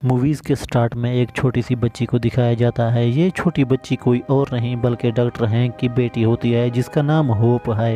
Movies के start में एक छोटी सी बच्ची को दिखाया जाता है। ये छोटी बच्ची कोई और नहीं बल्कि डॉक्टर हैंक की बेटी होती है जिसका नाम होप है।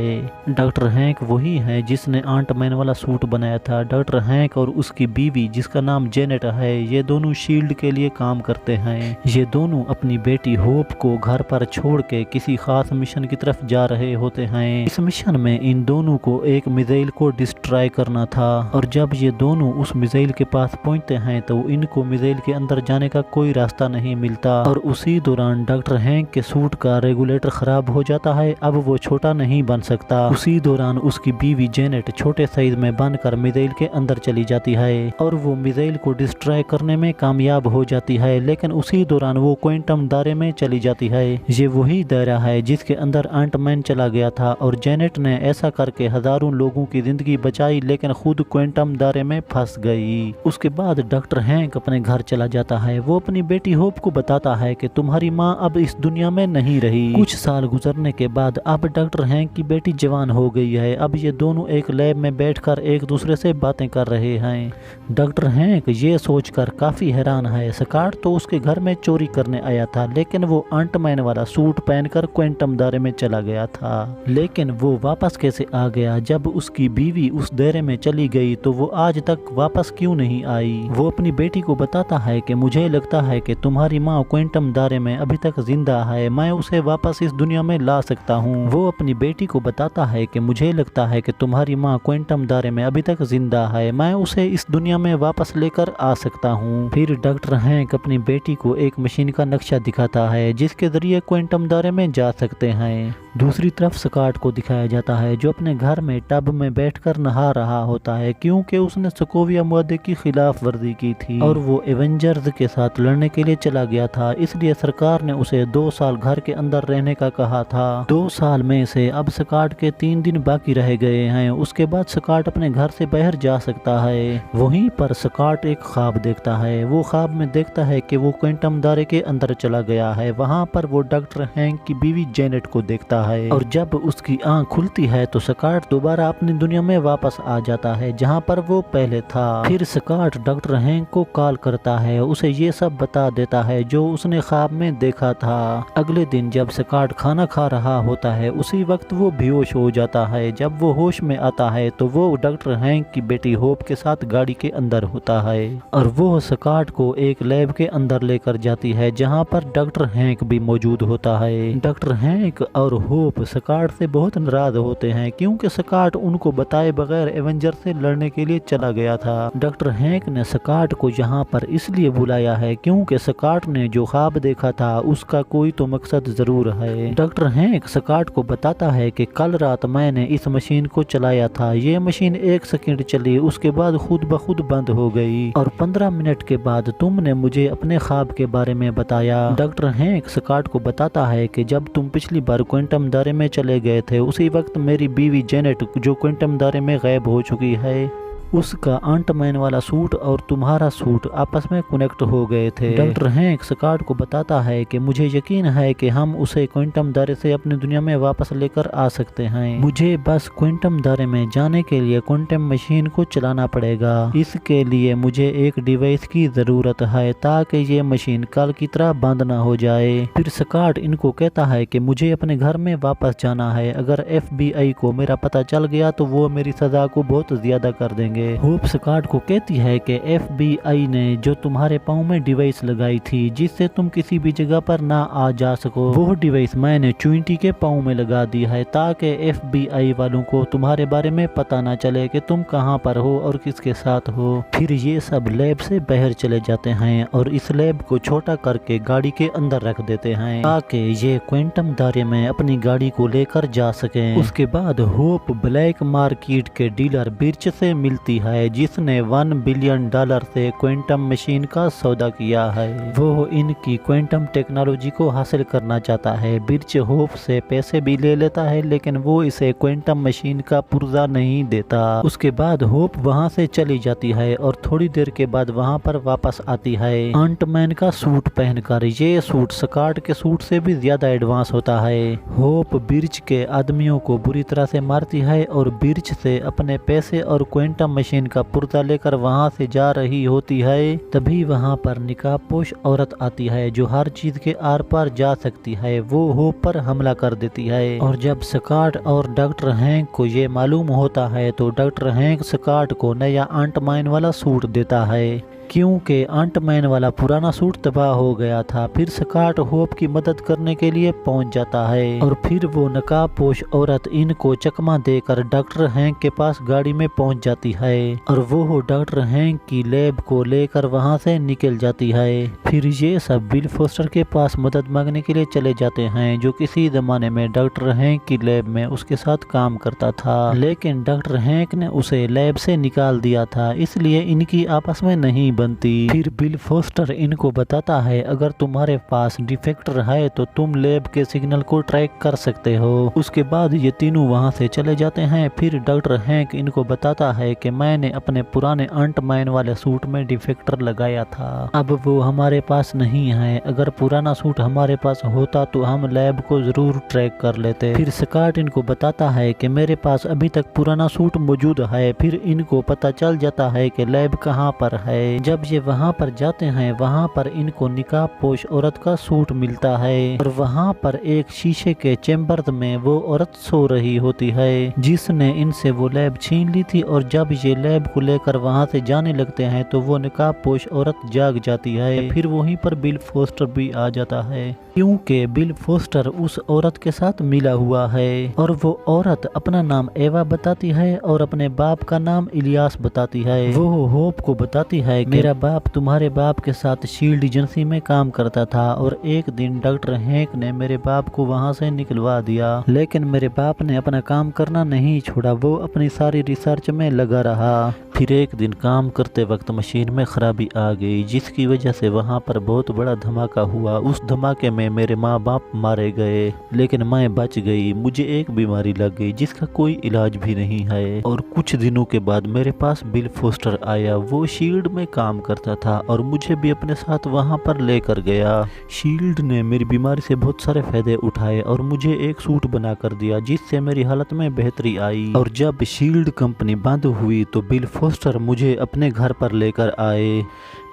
डॉक्टर हैंक वही है जिसने आंट मैन वाला सूट बनाया था। डॉक्टर हैंक और उसकी बीवी जिसका नाम जेनेट है, ये दोनों शील्ड के लिए काम करते हैं। ये दोनों अपनी बेटी होप को घर पर छोड़ के किसी खास मिशन की तरफ जा रहे होते हैं। इस मिशन में इन दोनों को एक मिसाइल को डिस्ट्रॉय करना था और जब ये दोनों उस मिसाइल के पास पहुंचते हैं तो इनको मिसाइल के अंदर जाने का कोई रास्ता नहीं मिलता और उसी दौरान डॉक्टर हैंक के सूट का रेगुलेटर खराब हो जाता है। अब वो छोटा नहीं बन सकता। उसी दौरान उसकी बीवी जेनेट छोटे साइज में बनकर मिसाइल के अंदर चली जाती है और वो मिसाइल को डिस्ट्रॉय करने में कामयाब हो जाती है, लेकिन उसी दौरान वो क्वांटम दायरे में चली जाती है। ये वही दायरा है जिसके अंदर आंट मैन चला गया था और जेनेट ने ऐसा करके हजारों लोगों की जिंदगी बचाई, लेकिन खुद क्वांटम दायरे में फंस गई। उसके बाद डॉक्टर हैंक अपने घर चला जाता है। वो अपनी बेटी होप को बताता है कि तुम्हारी माँ अब इस दुनिया में नहीं रही। कुछ साल गुजरने के बाद अब डॉक्टर हैंक की बेटी जवान हो गई है। अब ये दोनों एक लैब में बैठकर एक दूसरे से बातें कर रहे हैं। डॉक्टर हैंक ये सोचकर काफी हैरान है, स्कॉट तो उसके घर में चोरी करने आया था, लेकिन वो आंट मैन वाला सूट पहनकर क्वांटम दायरे में चला गया था। लेकिन वो वापस कैसे आ गया? जब उसकी बीवी उस दायरे में चली गई तो वो आज तक वापस क्यों नहीं आई? वो अपनी बेटी को बताता है कि मुझे लगता है कि तुम्हारी माँ क्वांटम दायरे में अभी तक जिंदा है, मैं उसे वापस इस दुनिया में ला सकता हूँ। वो अपनी बेटी को बताता है कि मुझे लगता है कि तुम्हारी माँ क्वांटम दायरे में अभी तक जिंदा है, मैं उसे इस दुनिया में वापस लेकर आ सकता हूँ। फिर डॉक्टर हैंक अपनी बेटी को एक मशीन का नक्शा दिखाता है जिसके जरिए क्वांटम दायरे में जा सकते हैं। दूसरी तरफ स्कॉट को दिखाया जाता है जो अपने घर में टब में बैठकर नहा रहा होता है क्योंकि उसने सोकोविया मुआहदे की खिलाफ वर्जी की थी और वो एवेंजर्स के साथ लड़ने के लिए चला गया था, इसलिए सरकार ने उसे 2 साल घर के अंदर रहने का कहा था। 2 साल में से अब स्कॉट के 3 दिन बाकी रह गए हैं। उसके बाद स्कॉट अपने घर से बाहर जा सकता है। वहीं पर स्कॉट एक ख्वाब देखता है। वो ख्वाब में देखता है कि वो क्वांटम दायरे के अंदर चला गया है। वहाँ पर वो डॉक्टर हैंक की बीवी जेनेट को देखता है और जब उसकी आंख खुलती है तो स्कॉट दोबारा अपनी दुनिया में वापस आ जाता है जहाँ पर वो पहले था। फिर स्कॉट डॉक्टर हैंक को कॉल करता है, उसे ये सब बता देता है जो उसने ख्वाब में देखा था। अगले दिन जब स्कॉट खाना खा रहा होता है उसी वक्त वो बेहोश हो जाता है। जब वो होश में आता है तो वो डॉक्टर हैंक की बेटी होप के साथ गाड़ी के अंदर होता है और वो स्कॉट को एक लैब के अंदर लेकर जाती है जहाँ पर डॉक्टर हैंक भी मौजूद होता है। डॉक्टर हैंक और होप स्कॉट से बहुत नाराज होते हैं क्योंकि स्कॉट उनको बताए बगैर एवेंजर से लड़ने के लिए चला गया था। डॉक्टर हैंक ने स्कॉट को यहाँ पर इसलिए बुलाया है क्योंकि स्कॉट ने जो ख्वाब देखा था उसका कोई तो मकसद जरूर है। डॉक्टर हैंक स्कॉट को बताता है कि कल रात मैंने इस मशीन को चलाया था। ये मशीन 1 सेकंड चली, उसके बाद खुद ब खुद बंद हो गई और 15 मिनट के बाद तुमने मुझे अपने ख्वाब के बारे में बताया। डॉक्टर हैंक स्कॉट को बताता है कि जब तुम पिछली बार क्वांटम दायरे में चले गए थे उसी वक्त मेरी बीवी जेनेट जो क्वांटम दायरे में गायब हो चुकी है, उसका आंट मैन वाला सूट और तुम्हारा सूट आपस में कनेक्ट हो गए थे। डॉक्टर हैंक स्कॉट को बताता है कि मुझे यकीन है कि हम उसे क्वांटम दायरे से अपनी दुनिया में वापस लेकर आ सकते हैं। मुझे बस क्वांटम दायरे में जाने के लिए क्वांटम मशीन को चलाना पड़ेगा। इसके लिए मुझे एक डिवाइस की जरूरत है ताकि ये मशीन कल की तरह बंद ना हो जाए। फिर स्कॉट इनको कहता है कि मुझे अपने घर में वापस जाना है। अगर FBI को मेरा पता चल गया तो वो मेरी सजा को बहुत ज्यादा कर देंगे। होप स्कॉट को कहती है कि FBI ने जो तुम्हारे पाँव में डिवाइस लगाई थी जिससे तुम किसी भी जगह पर ना आ जा सको, वो डिवाइस मैंने चुइंटी के पाँव में लगा दी है ताकि FBI वालों को तुम्हारे बारे में पता ना चले कि तुम कहाँ पर हो और किसके साथ हो। फिर ये सब लैब से बाहर चले जाते हैं और इस लैब को छोटा करके गाड़ी के अंदर रख देते हैं ताकि ये क्वांटम दायरे में अपनी गाड़ी को लेकर जा सकें। उसके बाद होप ब्लैक मार्केट के डीलर बिर्च से मिलती है जिसने $1 बिलियन से क्वांटम मशीन का सौदा किया है। वो इनकी क्वांटम टेक्नोलॉजी को हासिल करना चाहता है। बिर्च होप से पैसे भी ले लेता है लेकिन वो इसे क्वांटम मशीन का पुर्जा नहीं देता। उसके बाद होप वहाँ से चली जाती है और थोड़ी देर के बाद वहाँ पर वापस आती है आंट मैन का सूट पहनकर। ये सूट स्कॉट के सूट से भी ज्यादा एडवांस होता है। होप बिर्च के आदमियों को बुरी तरह से मारती है और बिर्च से अपने पैसे और क्वांटम मशीन का पुर्जा लेकर वहाँ से जा रही होती है, तभी वहाँ पर निकाबपोश औरत आती है जो हर चीज के आर पार जा सकती है। वो होप पर हमला कर देती है और जब स्कॉट और डॉक्टर हैंक को ये मालूम होता है तो डॉक्टर हैंक स्कॉट को नया आंट मैन वाला सूट देता है, क्योंकि आंट मैन वाला पुराना सूट तबाह हो गया था। फिर स्कॉट होप की मदद करने के लिए पहुंच जाता है और फिर वो नकाबपोश औरत इनको चकमा देकर डॉक्टर हैंक के पास गाड़ी में पहुंच जाती है और वो डॉक्टर हैंक की लैब को लेकर वहां से निकल जाती है। फिर ये सब बिल फोस्टर के पास मदद मांगने के लिए चले जाते हैं, जो किसी जमाने में डॉक्टर हैंक की लैब में उसके साथ काम करता था, लेकिन डॉक्टर हैंक ने उसे लैब से निकाल दिया था, इसलिए इनकी आपस में नहीं बनती। फिर बिल फोस्टर इनको बताता है अगर तुम्हारे पास डिफेक्टर है तो तुम लैब के सिग्नल को ट्रैक कर सकते हो। उसके बाद ये तीनों वहां से चले जाते हैं। फिर डॉक्टर हैंक इनको बताता है कि मैंने अपने पुराने आंट मैन वाले सूट में डिफेक्टर लगाया था, अब वो हमारे पास नहीं है। अगर पुराना सूट हमारे पास होता तो हम लैब को जरूर ट्रैक कर लेते। फिर स्कॉट इनको बताता है कि मेरे पास अभी तक पुराना सूट मौजूद है। फिर इनको पता चल जाता है कि लैब कहाँ पर है। जब ये वहाँ पर जाते हैं वहाँ पर इनको निकाबपोश औरत का सूट मिलता है और वहाँ पर एक शीशे के चैम्बर में वो औरत सो रही होती है जिसने इनसे वो लैब छीन ली थी। और जब ये लैब को लेकर वहाँ से जाने लगते हैं तो वो निकाबपोश औरत जाग जाती है। फिर वहीं पर बिल फोस्टर भी आ जाता है, क्योंकि बिल फोस्टर उस औरत के साथ मिला हुआ है और वो औरत अपना नाम एवा बताती है और अपने बाप का नाम इलियास बताती है। वो होप को बताती है मेरा बाप तुम्हारे बाप के साथ शील्ड एजेंसी में काम करता था और एक दिन डॉक्टर हैंक ने मेरे बाप को वहां से निकलवा दिया, लेकिन मेरे बाप ने अपना काम करना नहीं छोड़ा, वो अपनी सारी रिसर्च में लगा रहा। फिर एक दिन काम करते वक्त मशीन में खराबी आ गई जिसकी वजह से वहां पर बहुत बड़ा धमाका हुआ। उस धमाके में मेरे माँ बाप मारे गए, लेकिन मैं बच गई। मुझे एक बीमारी लग गई जिसका कोई इलाज भी नहीं है। और कुछ दिनों के बाद मेरे पास बिल फोस्टर आया। वो शील्ड में काम करता था और मुझे भी अपने साथ वहां पर लेकर गया। शील्ड ने मेरी बीमारी से बहुत सारे फायदे उठाए और मुझे एक सूट बना कर दिया जिससे मेरी हालत में बेहतरी आई। और जब शील्ड कंपनी बंद हुई तो बिल फोस्टर मुझे अपने घर पर लेकर आए।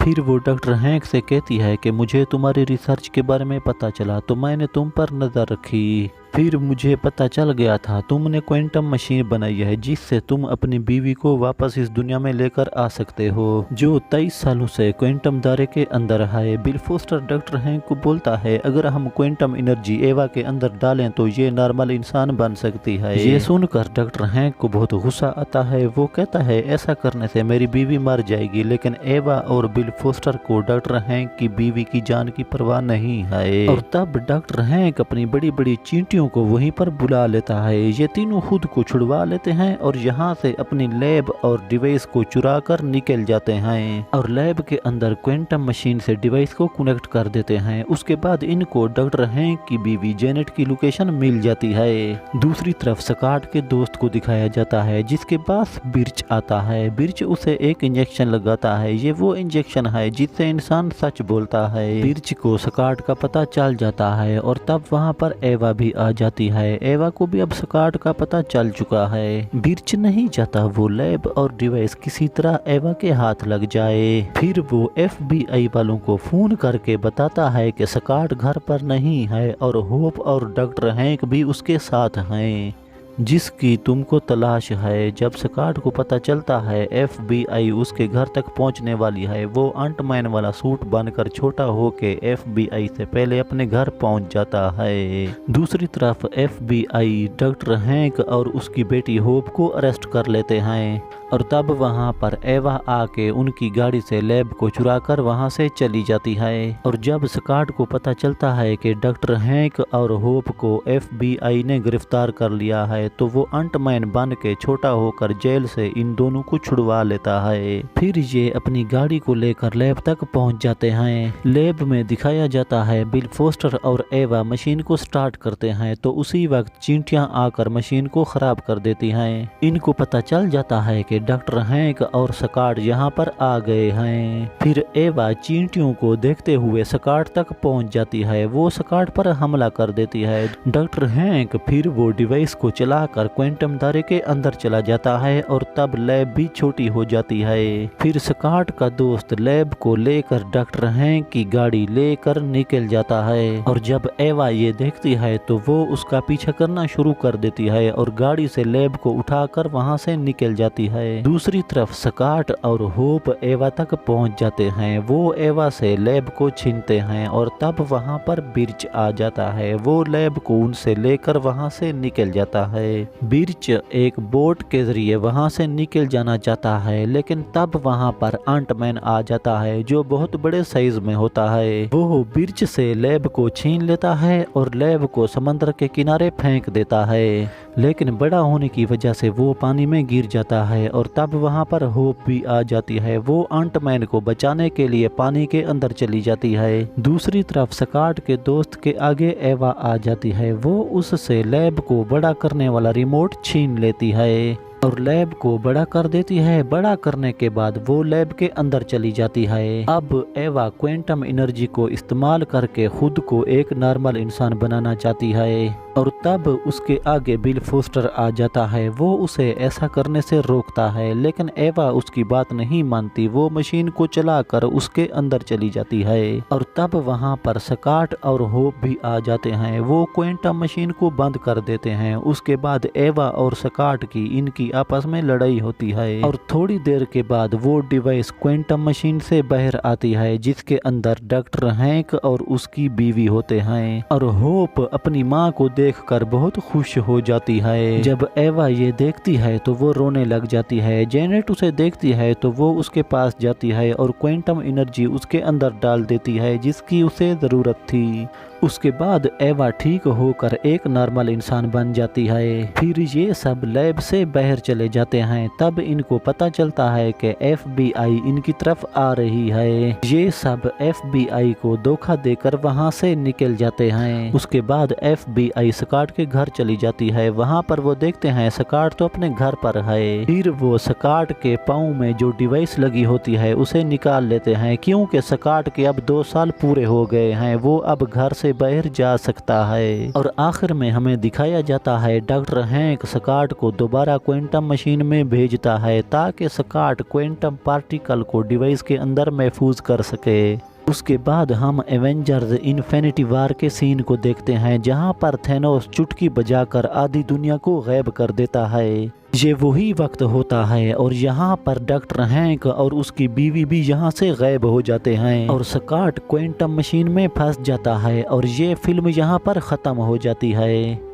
फिर वो डॉक्टर हैंक से कहती है कि मुझे तुम्हारी रिसर्च के बारे में पता चला तो मैंने तुम पर नजर रखी। फिर मुझे पता चल गया था तुमने क्वांटम मशीन बनाई है जिससे तुम अपनी बीवी को वापस इस दुनिया में लेकर आ सकते हो, जो 23 सालों से क्वांटम दायरे के अंदर है। बिल फोस्टर डॉक्टर हैंक को बोलता है अगर हम क्वांटम एनर्जी एवा के अंदर डालें तो ये नॉर्मल इंसान बन सकती है। ये सुनकर डॉक्टर हैंक को बहुत गुस्सा आता है। वो कहता है ऐसा करने से मेरी बीवी मर जाएगी, लेकिन एवा और बिल फोस्टर को डॉक्टर हैंक की बीवी की जान की परवाह नहीं है। और तब डॉक्टर हैंक अपनी बड़ी बड़ी चींटियों को वहीं पर बुला लेता है। ये तीनों खुद को छुड़वा लेते हैं और यहाँ से अपनी लैब और डिवाइस को चुरा कर निकल जाते हैं और लैब के अंदर क्वांटम मशीन से डिवाइस को कनेक्ट कर देते हैं। उसके बाद इनको डॉक्टर हैंक की बीवी जेनेट की लोकेशन मिल जाती है। दूसरी तरफ स्कॉट के दोस्त को दिखाया जाता है जिसके पास बिर्च आता है। बिर्च उसे एक इंजेक्शन लगाता है। ये वो इंजेक्शन है जिससे इंसान सच बोलता है। बिर्च को स्कॉट का पता चल जाता है और तब वहाँ पर एवा भी आ जाती है। एवा को भी अब स्कॉट का पता चल चुका है। बिर्च नहीं चाहता वो लैब और डिवाइस किसी तरह एवा के हाथ लग जाए। फिर वो FBI वालों को फोन करके बताता है कि स्कॉट घर पर नहीं है और होप और डॉक्टर हैंक भी उसके साथ हैं जिसकी तुमको तलाश है। जब स्कॉट को पता चलता है FBI उसके घर तक पहुंचने वाली है, वो आंट मैन वाला सूट बनकर छोटा होके FBI से पहले अपने घर पहुंच जाता है। दूसरी तरफ FBI डॉक्टर हैंक और उसकी बेटी होप को अरेस्ट कर लेते हैं और तब वहां पर एवा आके उनकी गाड़ी से लैब को चुराकर वहां से चली जाती है। और जब स्कॉट को पता चलता है कि डॉक्टर हैंक और होप को FBI ने गिरफ्तार कर लिया है तो वो अंटमैन बन के छोटा होकर जेल से इन दोनों को छुड़वा लेता है। फिर ये अपनी गाड़ी को लेकर लैब तक पहुंच जाते हैं। लैब में दिखाया जाता है बिल फोस्टर और एवा मशीन को स्टार्ट करते हैं तो उसी वक्त चींटियां आकर मशीन को खराब कर देती हैं। इनको पता चल जाता है कि डॉक्टर हैंक और स्कॉट यहाँ पर आ गए हैं। फिर एवा चींटियों को देखते हुए स्कॉट तक पहुंच जाती है। वो स्कॉट पर हमला कर देती है। डॉक्टर हैंक फिर वो डिवाइस को चला चला कर क्वांटम दायरे के अंदर चला जाता है और तब लैब भी छोटी हो जाती है। फिर स्कॉट का दोस्त लैब को लेकर डॉक्टर हैंक की गाड़ी लेकर निकल जाता है और जब एवा ये देखती है तो वो उसका पीछा करना शुरू कर देती है और गाड़ी से लैब को उठाकर वहां से निकल जाती है। दूसरी तरफ स्कॉट और होप एवा तक पहुंच जाते हैं। वो एवा से लैब को छीनते हैं और तब वहां पर बिर्च आ जाता है। वो लैब को उनसे लेकर वहां से निकल जाता है। बिर्च एक बोट के जरिए वहां से निकल जाना चाहता है, लेकिन तब वहां पर आंटमैन आ जाता है जो बहुत बड़े साइज में होता है। वो बिर्च से लैब को छीन लेता है और लैब को समंदर के किनारे फेंक देता है, लेकिन बड़ा होने की वजह से वो पानी में गिर जाता है और तब वहां पर होप भी आ जाती है। वो आंटमैन को बचाने के लिए पानी के अंदर चली जाती है। दूसरी तरफ स्कॉट के दोस्त के आगे एवा आ जाती है। वो उससे लैब को बड़ा करने वाला रिमोट छीन लेती है और लैब को बड़ा कर देती है। बड़ा करने के बाद वो लैब के अंदर चली जाती है। अब एवा क्वांटम एनर्जी को इस्तेमाल करके खुद को एक नॉर्मल इंसान बनाना चाहती है और तब उसके आगे बिल फोस्टर आ जाता है। वो उसे ऐसा करने से रोकता है, लेकिन एवा उसकी बात नहीं मानती। वो मशीन को चलाकर उसके अंदर चली जाती है और तब वहां पर स्कॉट और होप भी आ जाते हैं। वो क्वांटम मशीन को बंद कर देते हैं। उसके बाद एवा और स्कॉट की इनकी आपस में लड़ाई होती है और थोड़ी देर के बाद वो डिवाइस क्वांटम मशीन से बाहर आती है, जिसके अंदर डॉक्टर हैंक और उसकी बीवी होते हैं और होप अपनी माँ को देखकर बहुत खुश हो जाती है। जब एवा ये देखती है तो वो रोने लग जाती है। जेनेट उसे देखती है तो वो उसके पास जाती है और क्वांटम एनर्जी उसके अंदर डाल देती है जिसकी उसे जरूरत थी। उसके बाद एवा ठीक होकर एक नॉर्मल इंसान बन जाती है। फिर ये सब लैब से बाहर चले जाते हैं। तब इनको पता चलता है कि FBI इनकी तरफ आ रही है। ये सब FBI को धोखा देकर वहां से निकल जाते हैं। उसके बाद FBI स्कॉट के घर चली जाती है। वहां पर वो देखते हैं स्कॉट तो अपने घर पर है। फिर वो स्कॉट के पाँव में जो डिवाइस लगी होती है उसे निकाल लेते हैं, क्योंकि स्कॉट के अब 2 साल पूरे हो गए हैं। वो अब घर से बाहर जा सकता है और आखिर में हमें दिखाया जाता है डॉक्टर हैंक स्कॉट को दोबारा क्वांटम मशीन में भेजता है ताकि स्कॉट क्वांटम पार्टिकल को डिवाइस के अंदर महफूज कर सके। उसके बाद हम एवेंजर्स इन्फिनिटी वॉर के सीन को देखते हैं, जहां पर थैनोस चुटकी बजाकर आधी दुनिया को गायब कर देता है। ये वही वक्त होता है और यहाँ पर डॉक्टर हैंक और उसकी बीवी भी यहाँ से गायब हो जाते हैं और स्कॉट क्वांटम मशीन में फंस जाता है और ये फिल्म यहाँ पर ख़त्म हो जाती है।